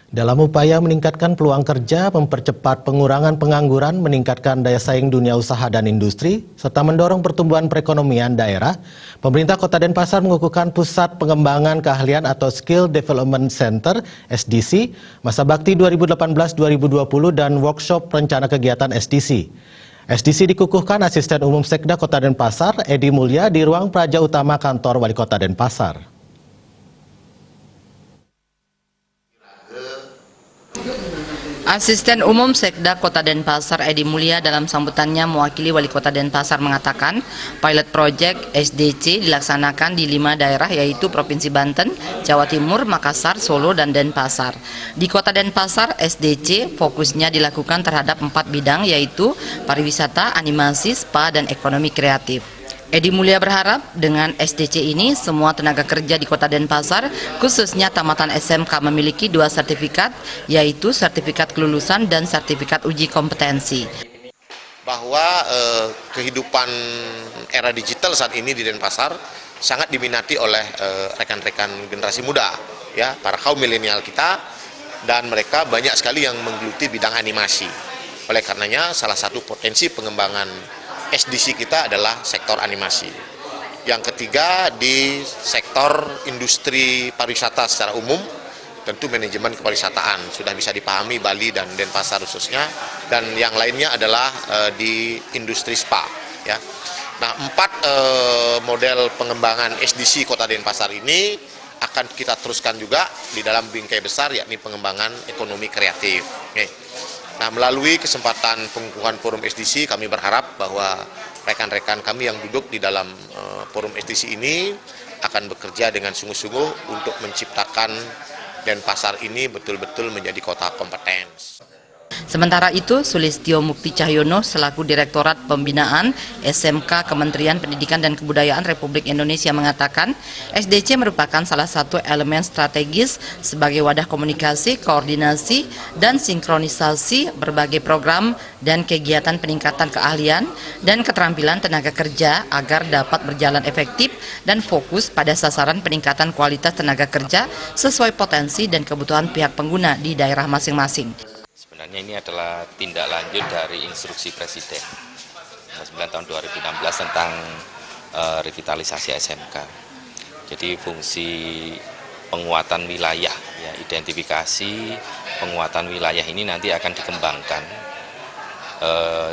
Dalam upaya meningkatkan peluang kerja, mempercepat pengurangan pengangguran, meningkatkan daya saing dunia usaha dan industri, serta mendorong pertumbuhan perekonomian daerah, pemerintah Kota Denpasar mengukuhkan Pusat Pengembangan Keahlian atau Skill Development Center (SDC) masa bakti 2018-2020 dan workshop rencana kegiatan SDC. SDC dikukuhkan Asisten Umum Sekda Kota Denpasar, Edi Mulya, di ruang Praja Utama Kantor Wali Kota Denpasar. Asisten Umum Sekda Kota Denpasar Edi Mulya dalam sambutannya mewakili Wali Kota Denpasar mengatakan pilot project SDC dilaksanakan di 5 daerah yaitu Provinsi Banten, Jawa Timur, Makassar, Solo, dan Denpasar. Di Kota Denpasar, SDC fokusnya dilakukan terhadap 4 bidang yaitu pariwisata, animasi, spa, dan ekonomi kreatif. Edi Mulya berharap dengan SDC ini semua tenaga kerja di Kota Denpasar khususnya tamatan SMK memiliki 2 sertifikat yaitu sertifikat kelulusan dan sertifikat uji kompetensi. Bahwa kehidupan era digital saat ini di Denpasar sangat diminati oleh rekan-rekan generasi muda, ya, para kaum milenial kita, dan mereka banyak sekali yang menggeluti bidang animasi. Oleh karenanya salah satu potensi pengembangan SDC kita adalah sektor animasi. Yang ketiga di sektor industri pariwisata secara umum, tentu manajemen kepariwisataan sudah bisa dipahami Bali dan Denpasar khususnya, dan yang lainnya adalah di industri spa. Ya. Nah, 4 model pengembangan SDC Kota Denpasar ini akan kita teruskan juga di dalam bingkai besar yakni pengembangan ekonomi kreatif. Okay. Nah, melalui kesempatan pengukuhan forum SDC, kami berharap bahwa rekan-rekan kami yang duduk di dalam forum SDC ini akan bekerja dengan sungguh-sungguh untuk menciptakan Denpasar ini betul-betul menjadi kota kompeten. Sementara itu, Sulistyo Mukti Cahyono selaku Direktorat Pembinaan SMK Kementerian Pendidikan dan Kebudayaan Republik Indonesia mengatakan SDC merupakan salah satu elemen strategis sebagai wadah komunikasi, koordinasi, dan sinkronisasi berbagai program dan kegiatan peningkatan keahlian dan keterampilan tenaga kerja agar dapat berjalan efektif dan fokus pada sasaran peningkatan kualitas tenaga kerja sesuai potensi dan kebutuhan pihak pengguna di daerah masing-masing. Sebenarnya ini adalah tindak lanjut dari instruksi Presiden nomor 9 tahun 2016 tentang revitalisasi SMK. Jadi fungsi penguatan wilayah, ya, identifikasi penguatan wilayah ini nanti akan dikembangkan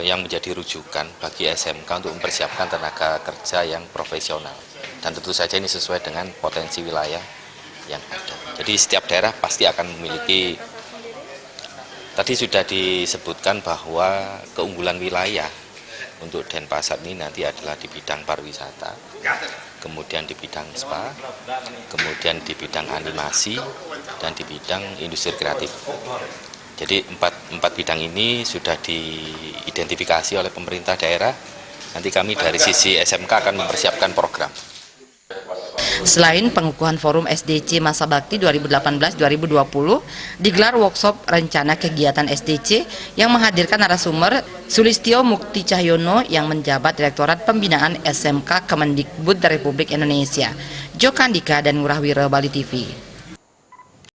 yang menjadi rujukan bagi SMK untuk mempersiapkan tenaga kerja yang profesional. Dan tentu saja ini sesuai dengan potensi wilayah yang ada. Jadi setiap daerah pasti akan memiliki. Tadi sudah disebutkan bahwa keunggulan wilayah untuk Denpasar ini nanti adalah di bidang pariwisata, kemudian di bidang spa, kemudian di bidang animasi, dan di bidang industri kreatif. Jadi empat bidang ini sudah diidentifikasi oleh pemerintah daerah. Nanti kami dari sisi SMK akan mempersiapkan program. Selain pengukuhan forum SDC masa bakti 2018-2020, digelar workshop rencana kegiatan SDC yang menghadirkan narasumber Sulistyo Mukti Cahyono yang menjabat Direktorat Pembinaan SMK Kemendikbud Republik Indonesia, Jokandika dan Ngurah Wira Bali TV.